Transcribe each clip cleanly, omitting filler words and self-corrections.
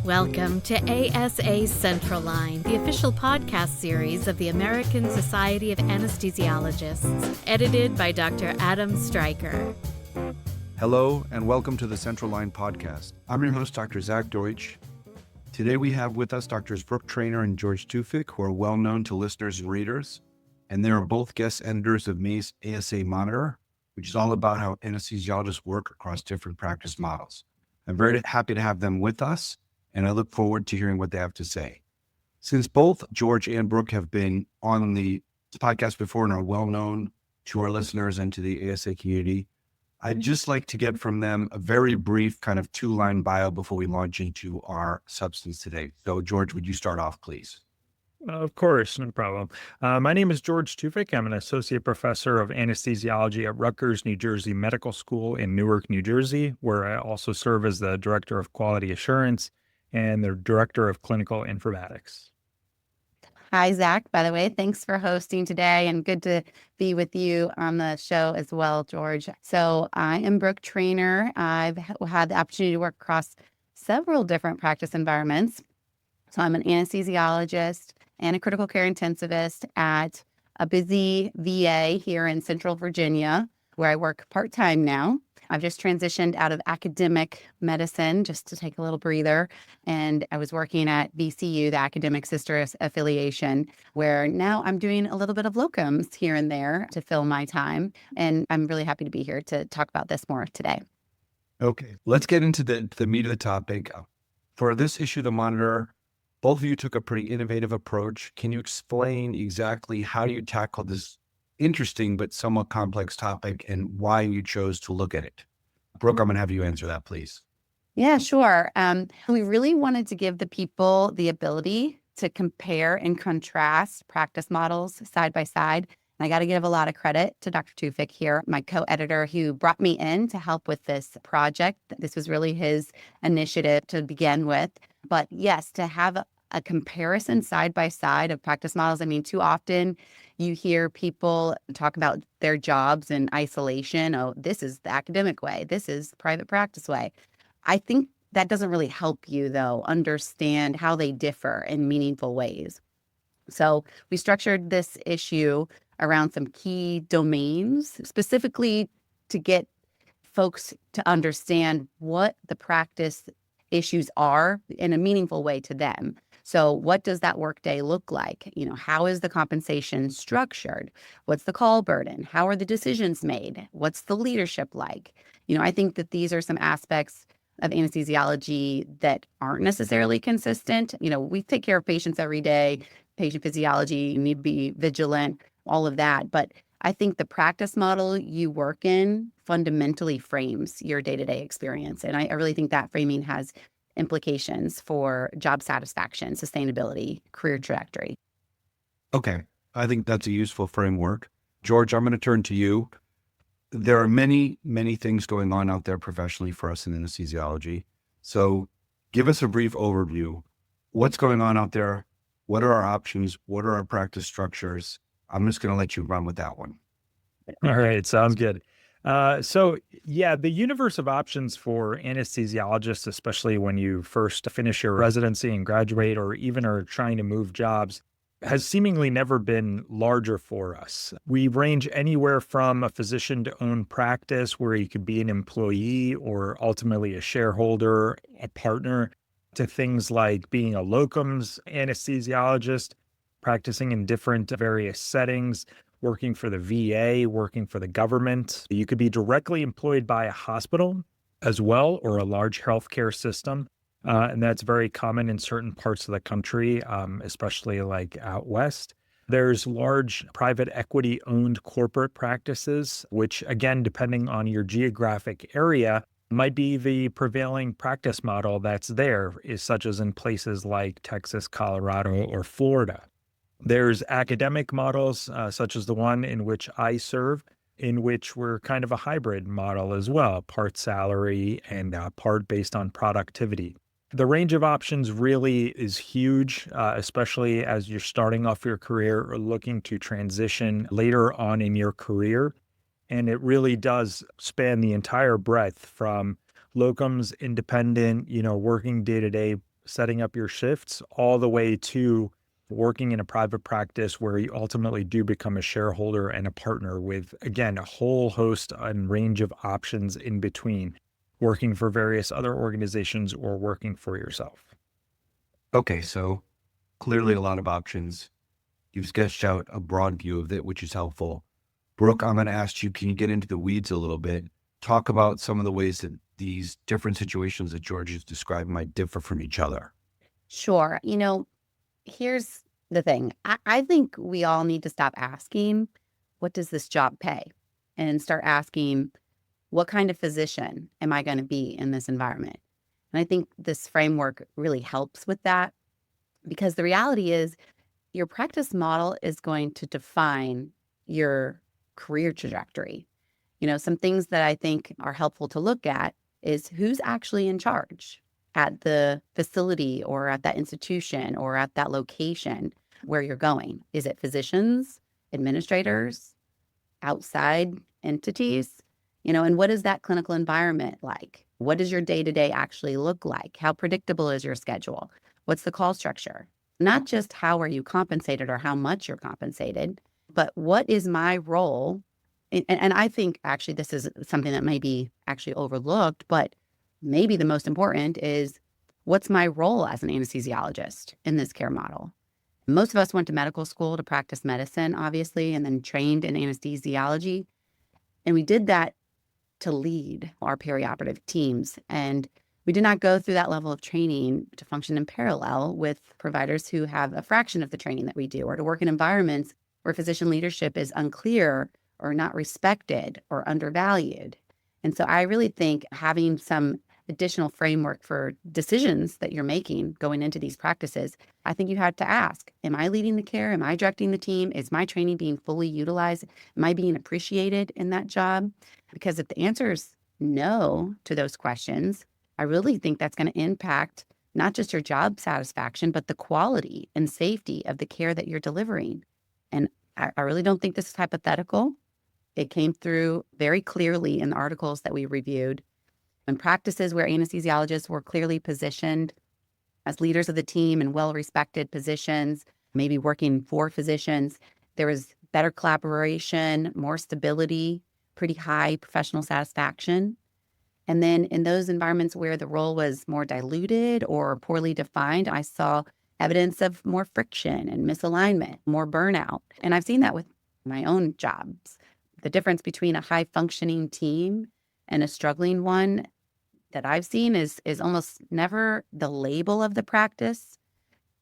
Welcome to ASA Central Line, the official podcast series of the American Society of Anesthesiologists, edited by Dr. Adam Stryker. Hello, and welcome to the Central Line podcast. I'm your host, Dr. Zach Deutch. Today we have with us Drs. Brooke Trainer and George Tewfik, who are well known to listeners and readers, and they are both guest editors of May's ASA Monitor, which is all about how anesthesiologists work across different practice models. I'm very happy to have them with us, and I look forward to hearing what they have to say. Since both George and Brooke have been on the podcast before and are well known to our listeners and to the ASA community, I'd just like to get from them a very brief kind of two-line bio before we launch into our substance today. So George, would you start off, please? Of course, no problem. My name is George Tewfik. I'm an associate professor of anesthesiology at Rutgers, New Jersey Medical School in Newark, New Jersey, where I also serve as the director of quality assurance and the director of clinical informatics. Hi, Zach, by the way. Thanks for hosting today, and good to be with you on the show as well, George. So I am Brooke Trainer. I've had the opportunity to work across several different practice environments. So I'm an anesthesiologist and a critical care intensivist at a busy VA here in Central Virginia, where I work part-time now. I've just transitioned out of academic medicine just to take a little breather. And I was working at VCU, the Academic Sister Affiliation, where now I'm doing a little bit of locums here and there to fill my time. And I'm really happy to be here to talk about this more today. Okay, let's get into the meat of the topic. For this issue of the Monitor, both of you took a pretty innovative approach. Can you explain exactly how you tackle this interesting but somewhat complex topic and why you chose to look at it? Brooke, I'm going to have you answer that, please. Yeah, sure. We really wanted to give the people the ability to compare and contrast practice models side by side. And I got to give a lot of credit to Dr. Tewfik here, my co-editor, who brought me in to help with this project. This was really his initiative to begin with. But yes, to have a comparison side by side of practice models. I mean, too often you hear people talk about their jobs in isolation. Oh, this is the academic way. This is the private practice way. I think that doesn't really help you, though, understand how they differ in meaningful ways. So we structured this issue around some key domains, specifically to get folks to understand what the practice issues are in a meaningful way to them. So what does that workday look like? You know, how is the compensation structured? What's the call burden? How are the decisions made? What's the leadership like? You know, I think that these are some aspects of anesthesiology that aren't necessarily consistent. You know, we take care of patients every day, patient physiology, you need to be vigilant, all of that. But I think the practice model you work in fundamentally frames your day-to-day experience. And I really think that framing has implications for job satisfaction, sustainability, career trajectory. Okay, I think that's a useful framework. George, I'm going to turn to you. There are many, many things going on out there professionally for us in anesthesiology. So give us a brief overview. What's going on out there? What are our options? What are our practice structures? I'm just going to let you run with that one. All right, sounds good. So the universe of options for anesthesiologists, especially when you first finish your residency and graduate, or even are trying to move jobs, has seemingly never been larger for us. We range anywhere from a physician-owned practice where you could be an employee or ultimately a shareholder, a partner, to things like being a locums anesthesiologist, practicing in different various settings, working for the VA, working for the government. You could be directly employed by a hospital as well, or a large healthcare system. And that's very common in certain parts of the country, especially like out west. There's large private equity owned corporate practices, which again, depending on your geographic area, might be the prevailing practice model that's there, such as in places like Texas, Colorado, or Florida. There's academic models, such as the one in which I serve, in which we're kind of a hybrid model as well, part salary and part based on productivity. The range of options really is huge, especially as you're starting off your career or looking to transition later on in your career. And it really does span the entire breadth from locums, independent, working day to day setting up your shifts all the way to working in a private practice where you ultimately do become a shareholder and a partner with, again, a whole host and range of options in between working for various other organizations or working for yourself. Okay, so clearly a lot of options. You've sketched out a broad view of it, which is helpful. Brooke, I'm going to ask you, can you get into the weeds a little bit? Talk about some of the ways that these different situations that George has described might differ from each other. Sure. Here's the thing. I think we all need to stop asking, what does this job pay? And start asking, what kind of physician am I going to be in this environment? And I think this framework really helps with that, because the reality is your practice model is going to define your career trajectory. Some things that I think are helpful to look at is who's actually in charge at the facility or at that institution or at that location where you're going. Is it physicians, administrators, outside entities? And what is that clinical environment like? What does your day-to-day actually look like? How predictable is your schedule? What's the call structure? Not just how are you compensated or how much you're compensated, but what is my role? And I think actually this is something that may be actually overlooked, but maybe the most important is, what's my role as an anesthesiologist in this care model? Most of us went to medical school to practice medicine, obviously, and then trained in anesthesiology. And we did that to lead our perioperative teams. And we did not go through that level of training to function in parallel with providers who have a fraction of the training that we do, or to work in environments where physician leadership is unclear or not respected or undervalued. And so I really think having some additional framework for decisions that you're making going into these practices, I think you had to ask, am I leading the care? Am I directing the team? Is my training being fully utilized? Am I being appreciated in that job? Because if the answer is no to those questions, I really think that's going to impact not just your job satisfaction, but the quality and safety of the care that you're delivering. And I really don't think this is hypothetical. It came through very clearly in the articles that we reviewed. In practices where anesthesiologists were clearly positioned as leaders of the team in well-respected positions, maybe working for physicians, there was better collaboration, more stability, pretty high professional satisfaction. And then in those environments where the role was more diluted or poorly defined, I saw evidence of more friction and misalignment, more burnout. And I've seen that with my own jobs. The difference between a high-functioning team and a struggling one that I've seen is almost never the label of the practice,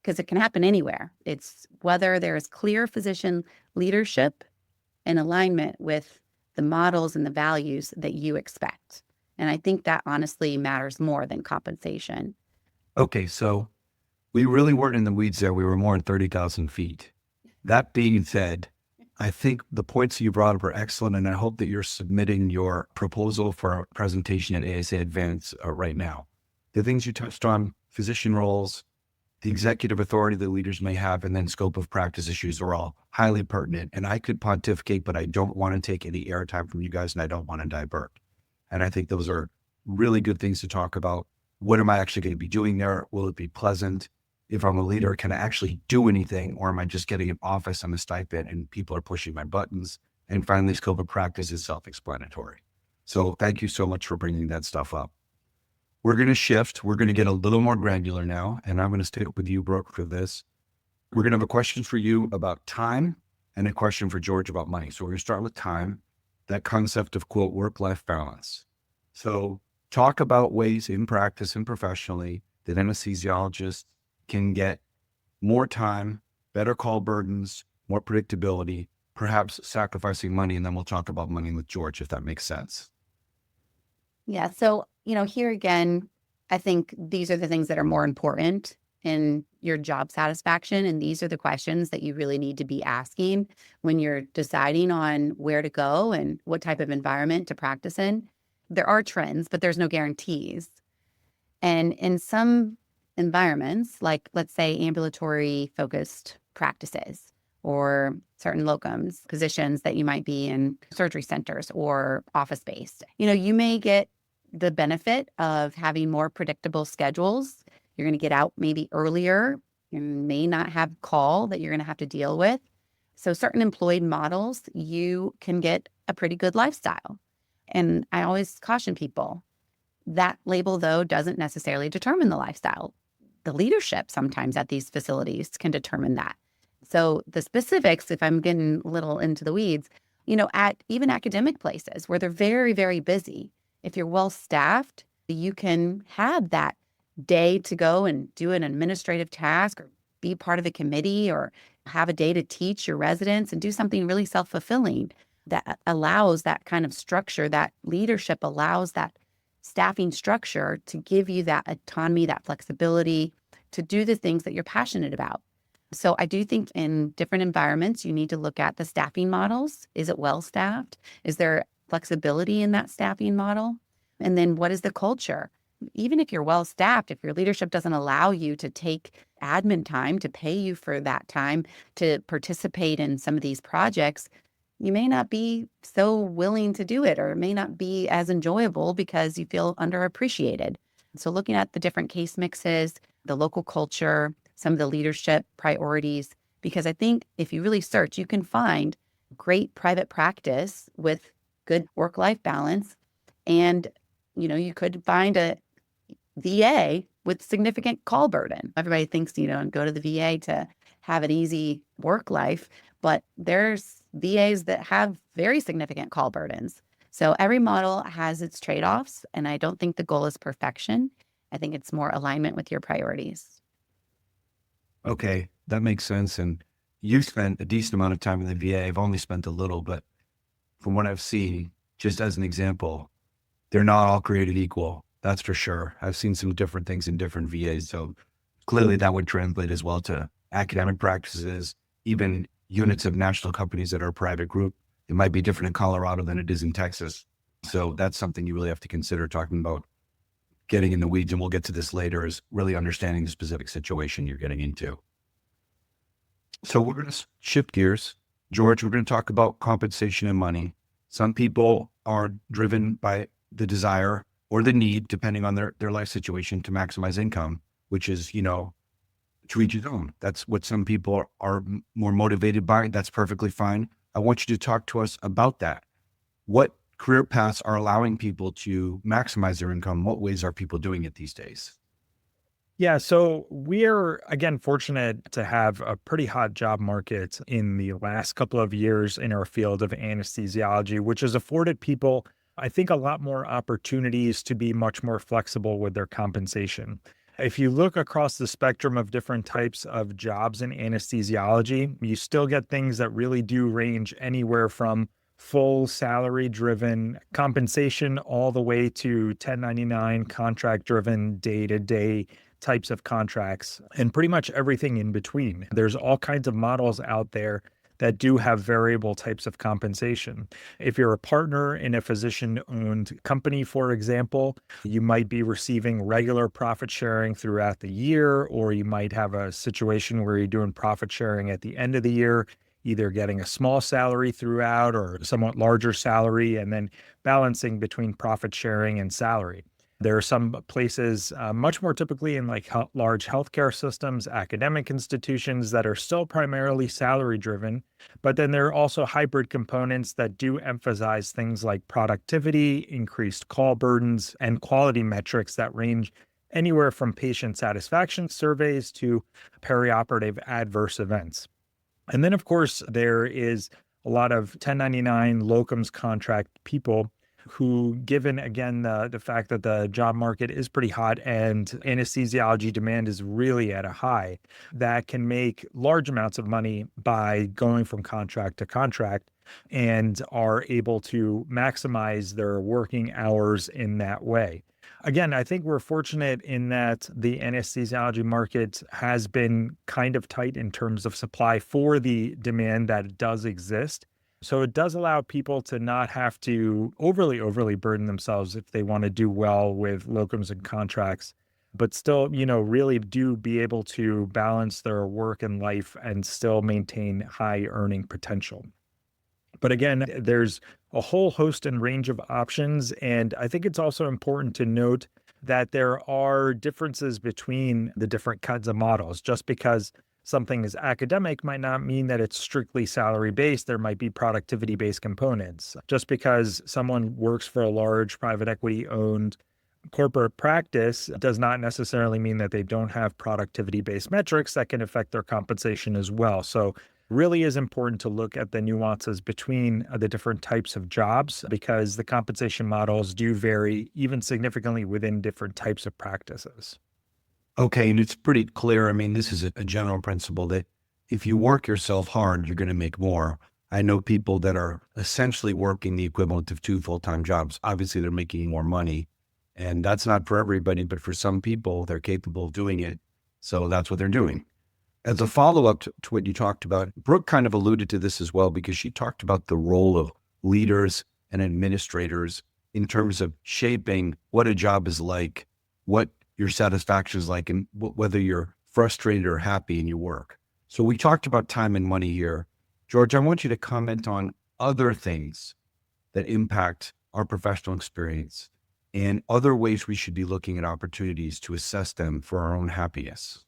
because it can happen anywhere. It's whether there is clear physician leadership and alignment with the models and the values that you expect. And I think that honestly matters more than compensation. Okay, so we really weren't in the weeds there. We were more in 30,000 feet. That being said, I think the points you brought up are excellent, and I hope that you're submitting your proposal for a presentation at ASA Advance right now. The things you touched on, physician roles, the executive authority that leaders may have, and then scope of practice issues are all highly pertinent. And I could pontificate, but I don't want to take any airtime from you guys, and I don't want to divert. And I think those are really good things to talk about. What am I actually going to be doing there? Will it be pleasant? If I'm a leader, can I actually do anything? Or am I just getting an office and a stipend and people are pushing my buttons? And finally, scope of practice is self-explanatory. So thank you so much for bringing that stuff up. We're going to shift. We're going to get a little more granular now. And I'm going to stick with you, Brooke, for this. We're going to have a question for you about time and a question for George about money. So we're going to start with time, that concept of, quote, work-life balance. So talk about ways in practice and professionally that anesthesiologists can get more time, better call burdens, more predictability, perhaps sacrificing money. And then we'll talk about money with George, if that makes sense. Yeah. So, here again, I think these are the things that are more important in your job satisfaction. And these are the questions that you really need to be asking when you're deciding on where to go and what type of environment to practice in. There are trends, but there's no guarantees. And in some environments, like let's say ambulatory focused practices or certain locums positions that you might be in surgery centers or office based, you may get the benefit of having more predictable schedules You're going to get out maybe earlier. You may not have call that you're going to have to deal with. So certain employed models, you can get a pretty good lifestyle. And I always caution people, that label, though, doesn't necessarily determine the lifestyle. The leadership sometimes at these facilities can determine that. So the specifics, if I'm getting a little into the weeds, at even academic places where they're very, very busy, if you're well staffed, you can have that day to go and do an administrative task or be part of a committee or have a day to teach your residents and do something really self-fulfilling that allows that kind of structure. That leadership allows that staffing structure to give you that autonomy, that flexibility to do the things that you're passionate about. So I do think in different environments, you need to look at the staffing models. Is it well staffed? Is there flexibility in that staffing model? And then what is the culture? Even if you're well staffed, if your leadership doesn't allow you to take admin time to pay you for that time to participate in some of these projects, you may not be so willing to do it, or it may not be as enjoyable because you feel underappreciated. So looking at the different case mixes, the local culture, some of the leadership priorities, because I think if you really search, you can find great private practice with good work-life balance. And, you could find a VA with significant call burden. Everybody thinks, go to the VA to have an easy work life, but there's VAs that have very significant call burdens. So every model has its trade-offs, and I don't think the goal is perfection. I think it's more alignment with your priorities. Okay, that makes sense. And you've spent a decent amount of time in the VA. I've only spent a little, but from what I've seen, just as an example, they're not all created equal. That's for sure. I've seen some different things in different VAs. So clearly that would translate as well to academic practices, even units of national companies that are a private group. It might be different in Colorado than it is in Texas. So that's something you really have to consider talking about getting in the weeds. And we'll get to this later, is really understanding the specific situation you're getting into. So we're going to shift gears. George, we're going to talk about compensation and money. Some people are driven by the desire or the need, depending on their life situation, to maximize income, which is, to each his own. That's what some people are more motivated by. That's perfectly fine. I want you to talk to us about that. What career paths are allowing people to maximize their income? What ways are people doing it these days? Yeah, so we're, again, fortunate to have a pretty hot job market in the last couple of years in our field of anesthesiology, which has afforded people, I think, a lot more opportunities to be much more flexible with their compensation. If you look across the spectrum of different types of jobs in anesthesiology, you still get things that really do range anywhere from full salary-driven compensation all the way to 1099 contract-driven day-to-day types of contracts, and pretty much everything in between. There's all kinds of models out there that do have variable types of compensation. If you're a partner in a physician-owned company, for example, you might be receiving regular profit sharing throughout the year, or you might have a situation where you're doing profit sharing at the end of the year, either getting a small salary throughout or a somewhat larger salary, and then balancing between profit sharing and salary. There are some places, much more typically in large healthcare systems, academic institutions, that are still primarily salary driven, but then there are also hybrid components that do emphasize things like productivity, increased call burdens, and quality metrics that range anywhere from patient satisfaction surveys to perioperative adverse events. And then, of course, there is a lot of 1099 locums contract people who, given, again, the fact that the job market is pretty hot and anesthesiology demand is really at a high, that can make large amounts of money by going from contract to contract and are able to maximize their working hours in that way. Again, I think we're fortunate in that the anesthesiology market has been kind of tight in terms of supply for the demand that does exist. So it does allow people to not have to overly burden themselves if they want to do well with locums and contracts, but still, really do be able to balance their work and life and still maintain high earning potential. But again, there's a whole host and range of options. And I think it's also important to note that there are differences between the different kinds of models. Just because something is academic might not mean that it's strictly salary based. There might be productivity based components. Just because someone works for a large private equity owned corporate practice does not necessarily mean that they don't have productivity based metrics that can affect their compensation as well. So really is important to look at the nuances between the different types of jobs, because the compensation models do vary even significantly within different types of practices. Okay, and it's pretty clear. I mean, this is a general principle that if you work yourself hard, you're going to make more. I know people that are essentially working the equivalent of 2 full-time jobs. Obviously, they're making more money, and that's not for everybody, but for some people, they're capable of doing it. So that's what they're doing. As a follow-up to what you talked about, Brooke kind of alluded to this as well, because she talked about the role of leaders and administrators in terms of shaping what a job is like, what your satisfaction is like, and whether you're frustrated or happy in your work. So we talked about time and money here. George, I want you to comment on other things that impact our professional experience and other ways we should be looking at opportunities to assess them for our own happiness.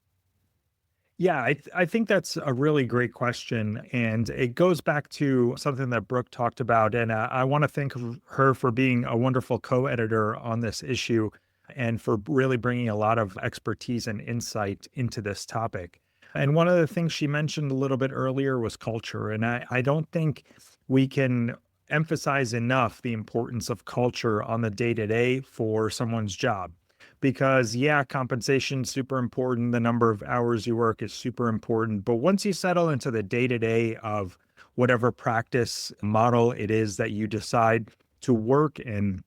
Yeah, I think that's a really great question. And it goes back to something that Brooke talked about. And I want to thank her for being a wonderful co editor on this issue and for really bringing a lot of expertise and insight into this topic. And one of the things she mentioned a little bit earlier was culture. And I don't think we can emphasize enough the importance of culture on the day to day for someone's job. Because, yeah, compensation is super important. The number of hours you work is super important. But once you settle into the day to day of whatever practice model it is that you decide to work in,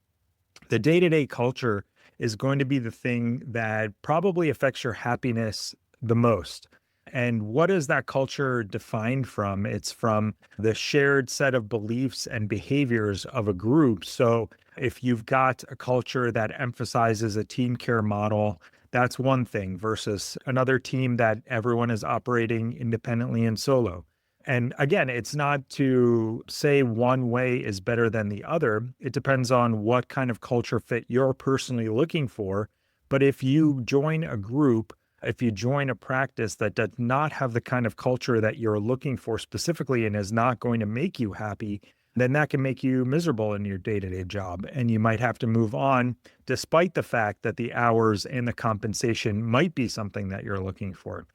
the day to day culture is going to be the thing that probably affects your happiness the most. And what is that culture defined from? It's from the shared set of beliefs and behaviors of a group. So if you've got a culture that emphasizes a team care model, that's one thing versus another team that everyone is operating independently and solo. And again, it's not to say one way is better than the other. It depends on what kind of culture fit you're personally looking for. But if you join a group, if you join a practice that does not have the kind of culture that you're looking for specifically and is not going to make you happy, then that can make you miserable in your day-to-day job. And you might have to move on, despite the fact that the hours and the compensation might be something that you're looking for.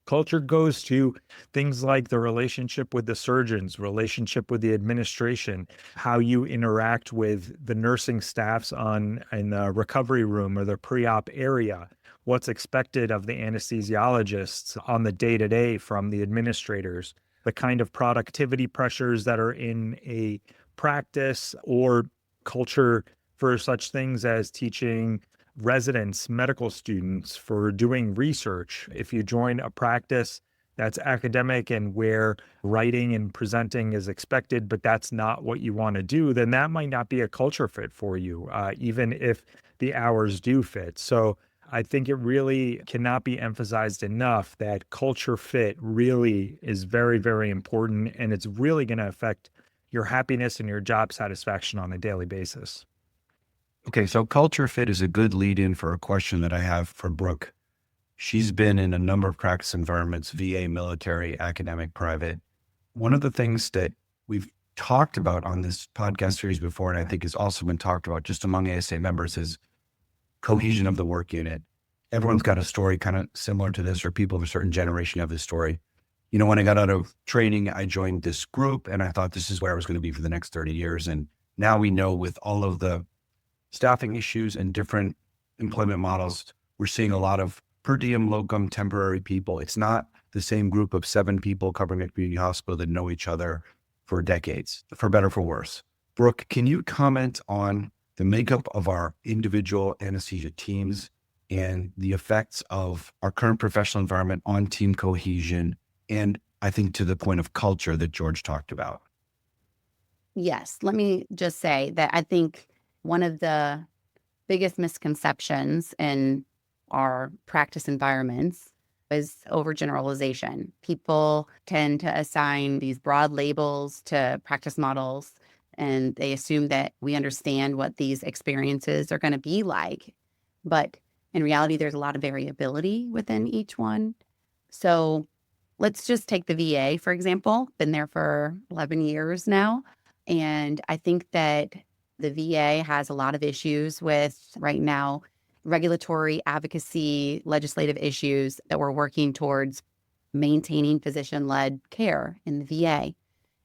Culture goes to things like the relationship with the surgeons, relationship with the administration, how you interact with the nursing staffs in the recovery room or the pre-op area, what's expected of the anesthesiologists on the day-to-day from the administrators, the kind of productivity pressures that are in a practice or culture for such things as teaching residents, medical students, for doing research. If you join a practice that's academic and where writing and presenting is expected, but that's not what you want to do, then that might not be a culture fit for you, even if the hours do fit. So I think it really cannot be emphasized enough that culture fit really is very, very important. And it's really going to affect your happiness and your job satisfaction on a daily basis. Okay, so culture fit is a good lead in for a question that I have for Brooke. She's been in a number of practice environments, VA, military, academic, private. One of the things that we've talked about on this podcast series before, and I think has also been talked about just among ASA members, is cohesion of the work unit. Everyone's got a story kind of similar to this, or people of a certain generation have this story. You know, when I got out of training, I joined this group and I thought this is where I was going to be for the next 30 years. And now we know with all of the staffing issues and different employment models, we're seeing a lot of per diem, locum, temporary people. It's not the same group of 7 people covering a community hospital that know each other for decades, for better, for worse. Brooke, can you comment on the makeup of our individual anesthesia teams and the effects of our current professional environment on team cohesion, and I think to the point of culture that George talked about? Yes, let me just say that I think one of the biggest misconceptions in our practice environments is overgeneralization. People tend to assign these broad labels to practice models, and they assume that we understand what these experiences are going to be like. but in reality, there's a lot of variability within each one. So let's just take the VA, for example. Been there for 11 years now. And I think that the VA has a lot of issues with right now regulatory advocacy, legislative issues that we're working towards maintaining physician-led care in the VA.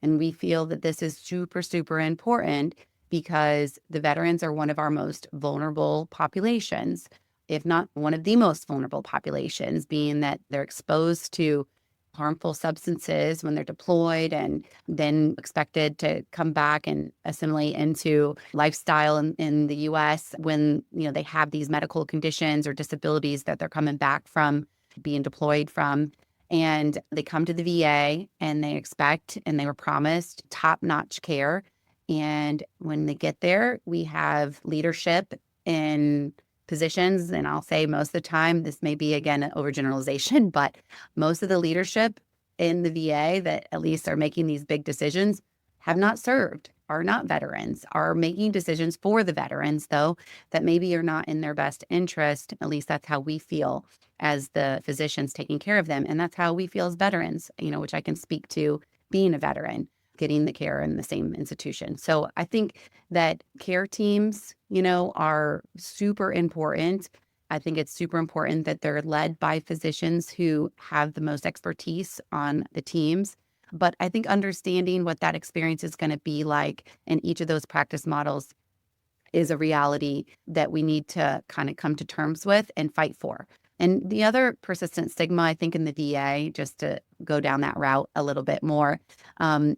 And we feel that this is super, super important because the veterans are one of our most vulnerable populations, if not one of the most vulnerable populations, being that they're exposed to harmful substances when they're deployed and then expected to come back and assimilate into lifestyle in the US when they have these medical conditions or disabilities that they're coming back from being deployed from. And they come to the VA and they expect and they were promised top-notch care. And when they get there, we have leadership in positions. And I'll say most of the time, this may be, again, an overgeneralization, but most of the leadership in the VA that at least are making these big decisions have not served, are not veterans, are making decisions for the veterans, though, that maybe are not in their best interest. At least that's how we feel as the physicians taking care of them. And that's how we feel as veterans, which I can speak to being a veteran, getting the care in the same institution. So I think that care teams, are super important. I think it's super important that they're led by physicians who have the most expertise on the teams. But I think understanding what that experience is going to be like in each of those practice models is a reality that we need to kind of come to terms with and fight for. And the other persistent stigma, I think, in the VA, just to go down that route a little bit more,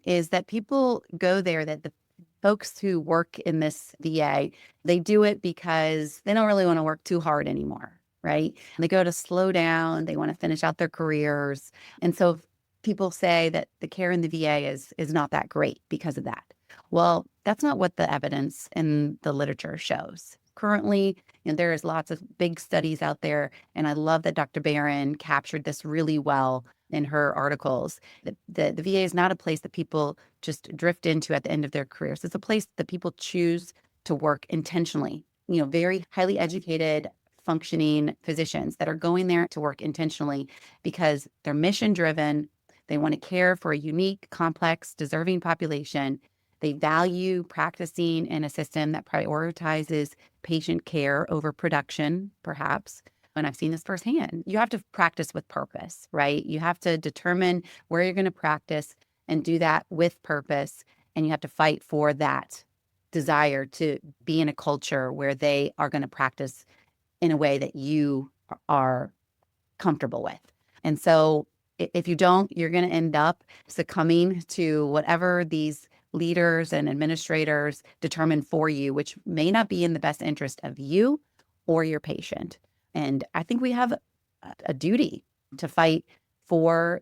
is that people go there, that the folks who work in this VA, they do it because they don't really want to work too hard anymore, right? They go to slow down, they want to finish out their careers. And so people say that the care in the VA is not that great because of that. Well, that's not what the evidence in the literature shows. Currently, there is lots of big studies out there, and I love that Dr. Barron captured this really well in her articles. The VA is not a place that people just drift into at the end of their careers. It's a place that people choose to work intentionally. Very highly educated, functioning physicians that are going there to work intentionally because they're mission-driven. They want to care for a unique, complex, deserving population. They value practicing in a system that prioritizes patient care over production, perhaps. And I've seen this firsthand. You have to practice with purpose, right? You have to determine where you're going to practice and do that with purpose. And you have to fight for that desire to be in a culture where they are going to practice in a way that you are comfortable with. And so if you don't, you're going to end up succumbing to whatever these leaders and administrators determine for you, which may not be in the best interest of you or your patient. And I think we have a duty to fight for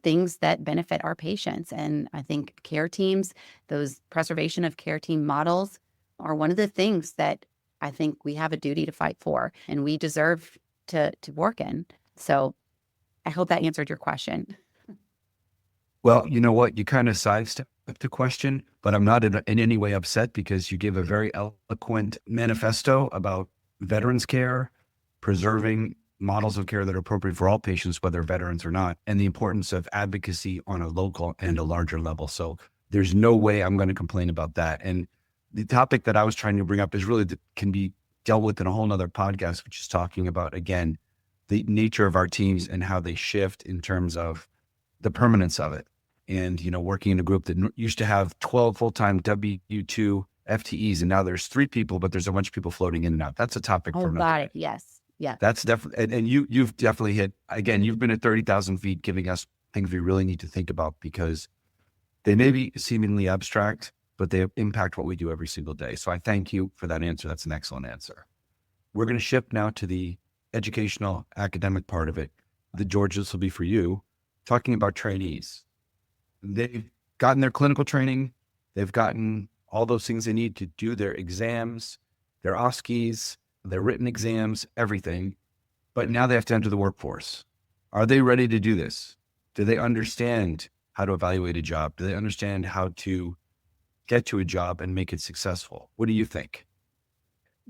things that benefit our patients. And I think care teams, those preservation of care team models, are one of the things that I think we have a duty to fight for and we deserve to work in. So I hope that answered your question. Well, you know what? You kind of sidestepped the question, but I'm not in any way upset because you gave a very eloquent manifesto about veterans care, preserving models of care that are appropriate for all patients, whether veterans or not, and the importance of advocacy on a local and a larger level. So there's no way I'm going to complain about that. And the topic that I was trying to bring up is really can be dealt with in a whole nother podcast, which is talking about, again, the nature of our teams and how they shift in terms of the permanence of it. And, working in a group that used to have 12 full-time W-2 FTEs, and now there's 3 people, but there's a bunch of people floating in and out. That's a topic for another got day. it. Yes. Yeah. That's definitely, and you've definitely hit, again, you've been at 30,000 feet giving us things we really need to think about because they may be seemingly abstract, but they impact what we do every single day. So I thank you for that answer. That's an excellent answer. We're going to shift now to the educational academic part of it. George, this will be for you, talking about trainees. They've gotten their clinical training. They've gotten all those things they need to do their exams, their OSCEs, their written exams, everything. But now they have to enter the workforce. Are they ready to do this? Do they understand how to evaluate a job? Do they understand how to get to a job and make it successful? What do you think?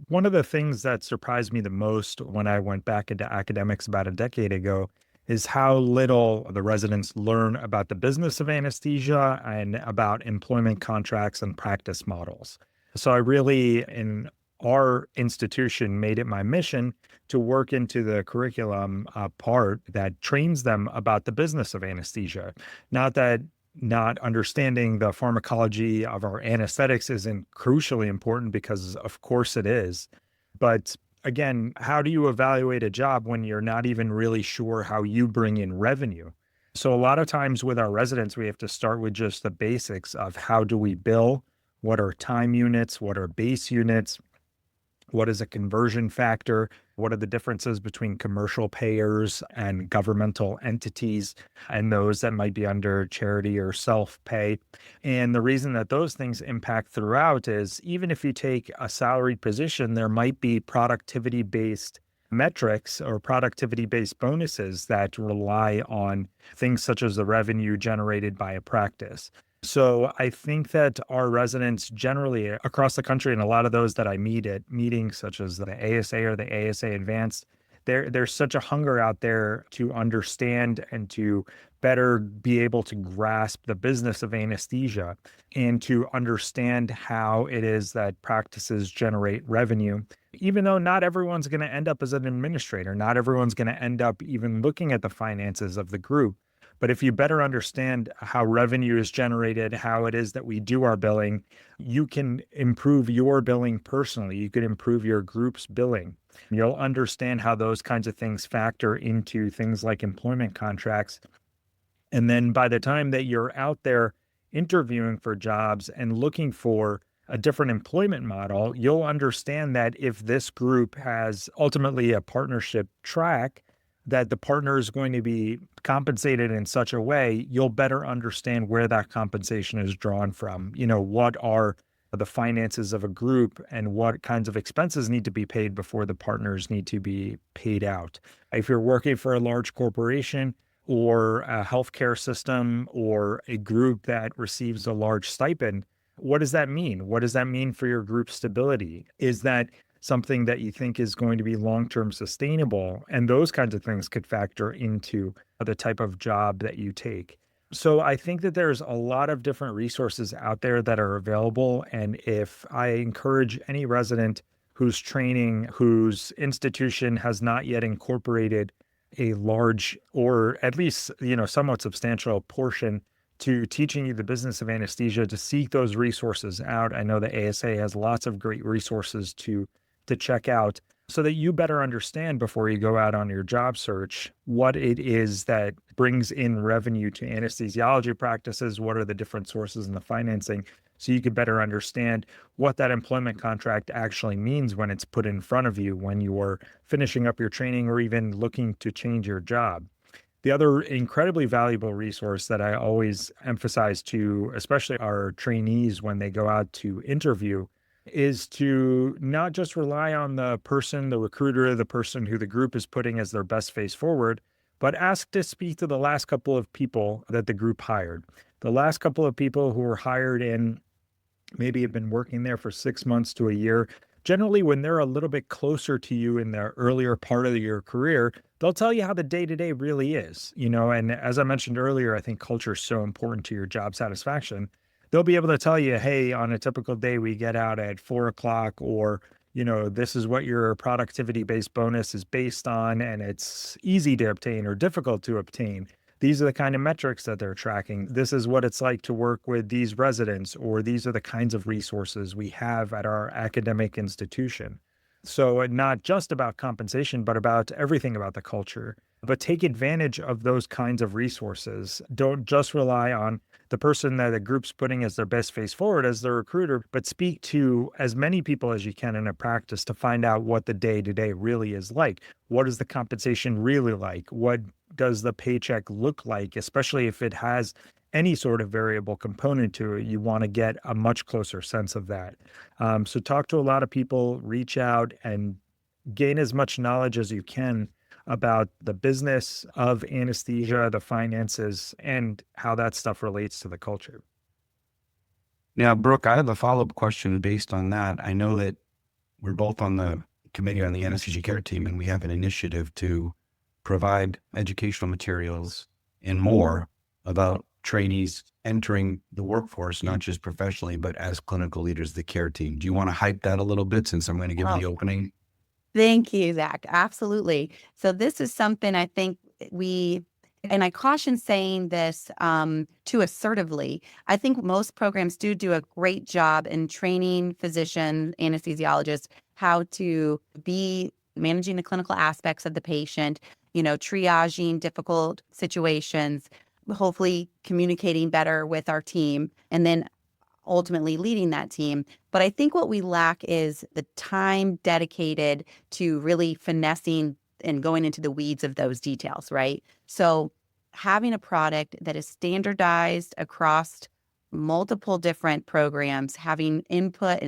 One of the things that surprised me the most when I went back into academics about a decade ago is how little the residents learn about the business of anesthesia and about employment contracts and practice models. So I really, in our institution, made it my mission to work into the curriculum part that trains them about the business of anesthesia. Not that not understanding the pharmacology of our anesthetics isn't crucially important, because of course it is. But again, how do you evaluate a job when you're not even really sure how you bring in revenue? So a lot of times with our residents, we have to start with just the basics of how do we bill? What are time units? What are base units? What is a conversion factor? What are the differences between commercial payers and governmental entities and those that might be under charity or self-pay? And the reason that those things impact throughout is even if you take a salaried position, there might be productivity-based metrics or productivity-based bonuses that rely on things such as the revenue generated by a practice. So I think that our residents generally across the country, and a lot of those that I meet at meetings such as the ASA or the ASA Advanced, there's such a hunger out there to understand and to better be able to grasp the business of anesthesia and to understand how it is that practices generate revenue. Even though not everyone's going to end up as an administrator, not everyone's going to end up even looking at the finances of the group. But if you better understand how revenue is generated, how it is that we do our billing, you can improve your billing personally. You could improve your group's billing. You'll understand how those kinds of things factor into things like employment contracts. And then by the time that you're out there interviewing for jobs and looking for a different employment model, you'll understand that if this group has ultimately a partnership track, that the partner is going to be compensated in such a way, you'll better understand where that compensation is drawn from. What are the finances of a group and what kinds of expenses need to be paid before the partners need to be paid out. If you're working for a large corporation or a healthcare system or a group that receives a large stipend, what does that mean? What does that mean for your group stability? Is that something that you think is going to be long-term sustainable? And those kinds of things could factor into the type of job that you take. So I think that there's a lot of different resources out there that are available. And if I encourage any resident who's training, whose institution has not yet incorporated a large or at least, somewhat substantial portion to teaching you the business of anesthesia, to seek those resources out. I know the ASA has lots of great resources to check out so that you better understand before you go out on your job search what it is that brings in revenue to anesthesiology practices, what are the different sources in the financing, so you could better understand what that employment contract actually means when it's put in front of you when you are finishing up your training or even looking to change your job. The other incredibly valuable resource that I always emphasize to, especially our trainees when they go out to interview, is to not just rely on the person, the recruiter, the person who the group is putting as their best face forward, but ask to speak to the last couple of people that the group hired. The last couple of people who were hired in, maybe have been working there for 6 months to a year. Generally, when they're a little bit closer to you in the earlier part of your career, they'll tell you how the day-to-day really is, and as I mentioned earlier, I think culture is so important to your job satisfaction. They'll be able to tell you, hey, on a typical day, we get out at 4:00, or, this is what your productivity-based bonus is based on, and it's easy to obtain or difficult to obtain. These are the kind of metrics that they're tracking. This is what it's like to work with these residents, or these are the kinds of resources we have at our academic institution. So not just about compensation, but about everything about the culture. But take advantage of those kinds of resources. Don't just rely on the person that the group's putting as their best face forward as the recruiter, but speak to as many people as you can in a practice to find out what the day-to-day really is like. What is the compensation really like? What does the paycheck look like, especially if it has any sort of variable component to it? You want to get a much closer sense of that. So talk to a lot of people, reach out, and gain as much knowledge as you can about the business of anesthesia, the finances, and how that stuff relates to the culture. Now, Brooke, I have a follow-up question based on that. I know that we're both on the committee on the anesthesia care team, and we have an initiative to provide educational materials and more about trainees entering the workforce, not just professionally, but as clinical leaders of the care team. Do you want to hype that a little bit since I'm going to give the opening? Thank you, Zach. Absolutely. So this is something I think and I caution saying this too assertively. I think most programs do a great job in training physicians, anesthesiologists, how to be managing the clinical aspects of the patient, triaging difficult situations, hopefully communicating better with our team, and then ultimately leading that team. But I think what we lack is the time dedicated to really finessing and going into the weeds of those details, right? So having a product that is standardized across multiple different programs, having input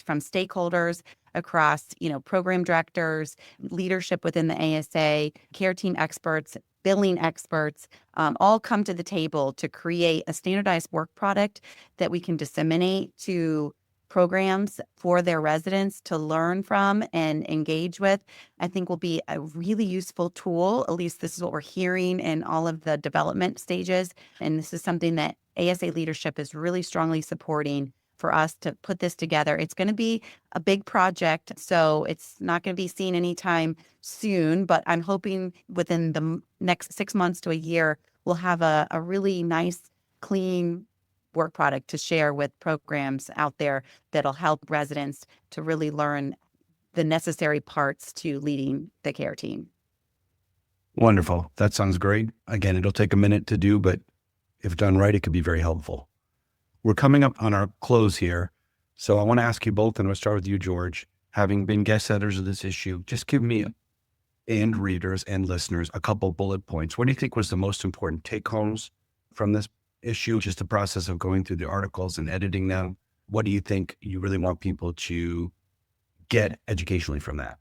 from stakeholders across, program directors, leadership within the ASA, care team experts, billing experts, all come to the table to create a standardized work product that we can disseminate to programs for their residents to learn from and engage with, I think will be a really useful tool. At least this is what we're hearing in all of the development stages. And this is something that ASA leadership is really strongly supporting for us to put this together. It's going to be a big project, so it's not going to be seen anytime soon, but I'm hoping within the next 6 months to a year, we'll have a really nice, clean work product to share with programs out there that'll help residents to really learn the necessary parts to leading the care team. Wonderful. That sounds great. Again, it'll take a minute to do, but if done right, it could be very helpful. We're coming up on our close here. So I want to ask you both, and we'll start with you, George. Having been guest setters of this issue, just give me and readers and listeners a couple bullet points. What do you think was the most important take-homes from this issue, just the process of going through the articles and editing them? What do you think you really want people to get educationally from that?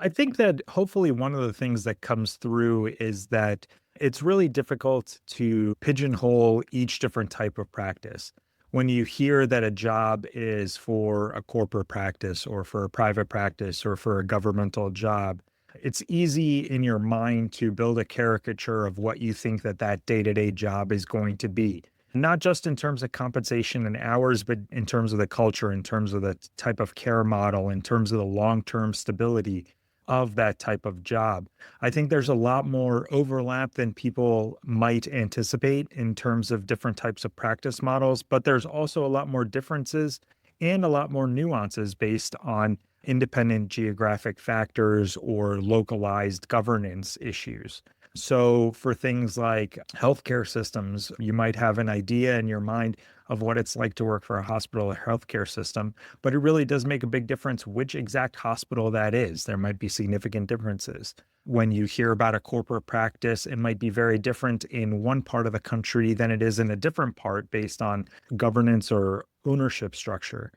I think that hopefully one of the things that comes through is that it's really difficult to pigeonhole each different type of practice. When you hear that a job is for a corporate practice or for a private practice or for a governmental job, it's easy in your mind to build a caricature of what you think that day-to-day job is going to be. Not just in terms of compensation and hours, but in terms of the culture, in terms of the type of care model, in terms of the long-term stability of that type of job. I think there's a lot more overlap than people might anticipate in terms of different types of practice models, but there's also a lot more differences and a lot more nuances based on independent geographic factors or localized governance issues. So for things like healthcare systems, you might have an idea in your mind of what it's like to work for a hospital or healthcare system, but it really does make a big difference which exact hospital that is. There might be significant differences. When you hear about a corporate practice, it might be very different in one part of the country than it is in a different part based on governance or ownership structure.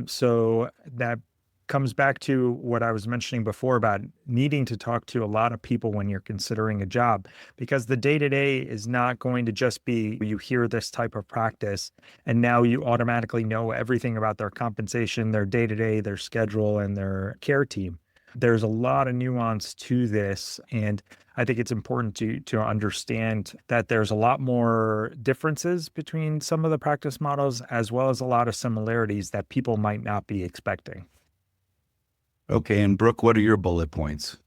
So that comes back to what I was mentioning before about needing to talk to a lot of people when you're considering a job, because the day-to-day is not going to just be you hear this type of practice and now you automatically know everything about their compensation, their day-to-day, their schedule, and their care team. There's a lot of nuance to this, and I think it's important to understand that there's a lot more differences between some of the practice models as well as a lot of similarities that people might not be expecting. Okay. And Brooke, what are your bullet points?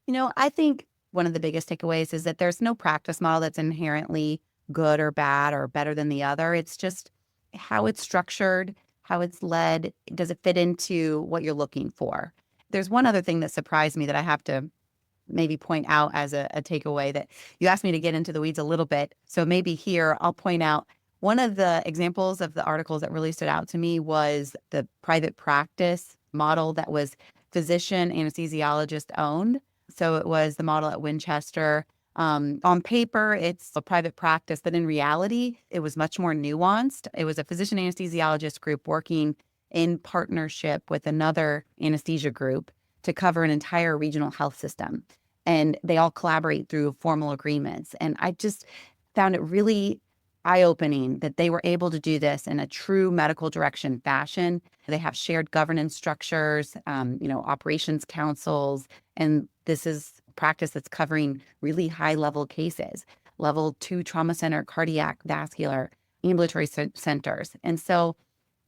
I think one of the biggest takeaways is that there's no practice model that's inherently good or bad or better than the other. It's just how it's structured, how it's led. Does it fit into what you're looking for? There's one other thing that surprised me that I have to maybe point out as a takeaway that you asked me to get into the weeds a little bit. So maybe here I'll point out one of the examples of the articles that really stood out to me was the private practice model that was physician anesthesiologist owned. So it was the model at Winchester. On paper, it's a private practice, but in reality, it was much more nuanced. It was a physician anesthesiologist group working in partnership with another anesthesia group to cover an entire regional health system. And they all collaborate through formal agreements. And I just found it really eye-opening that they were able to do this in a true medical direction fashion. They have shared governance structures, operations councils, and this is practice that's covering really high-level cases, level 2 trauma center, cardiac, vascular, ambulatory centers. And so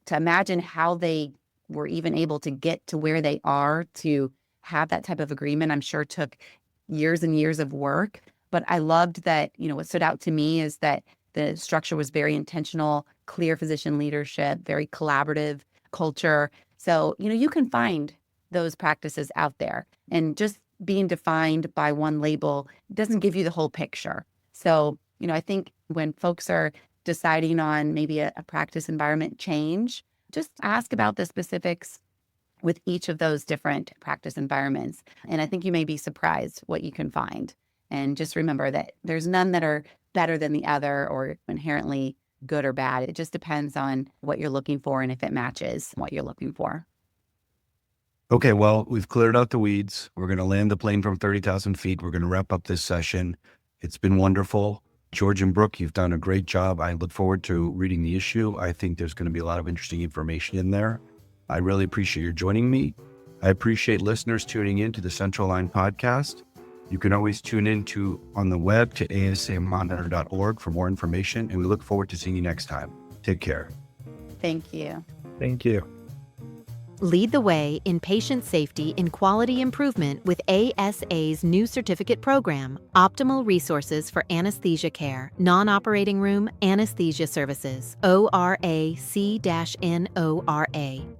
to imagine how they were even able to get to where they are to have that type of agreement, I'm sure took years and years of work. But I loved that, what stood out to me is that the structure was very intentional, clear physician leadership, very collaborative culture. So, you can find those practices out there, and just being defined by one label doesn't give you the whole picture. So, I think when folks are deciding on maybe a practice environment change, just ask about the specifics with each of those different practice environments. And I think you may be surprised what you can find. And just remember that there's none that are better than the other or inherently good or bad. It just depends on what you're looking for and if it matches what you're looking for. Okay, well, we've cleared out the weeds. We're going to land the plane from 30,000 feet. We're going to wrap up this session. It's been wonderful. George and Brooke, you've done a great job. I look forward to reading the issue. I think there's going to be a lot of interesting information in there. I really appreciate your joining me. I appreciate listeners tuning in to the Central Line podcast. You can always tune in on the web to asamonitor.org for more information, and we look forward to seeing you next time. Take care. Thank you. Thank you. Lead the way in patient safety and quality improvement with ASA's new certificate program, Optimal Resources for Anesthesia Care, Non-Operating Room Anesthesia Services, ORAC-NORA.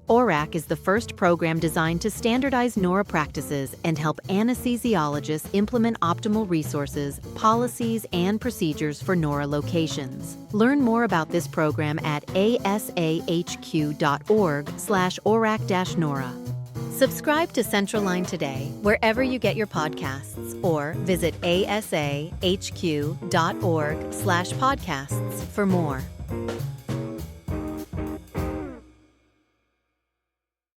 ORAC is the first program designed to standardize NORA practices and help anesthesiologists implement optimal resources, policies, and procedures for NORA locations. Learn more about this program at asahq.org/ORAC-NORA. Subscribe to Central Line today, wherever you get your podcasts, or visit asahq.org/podcasts for more.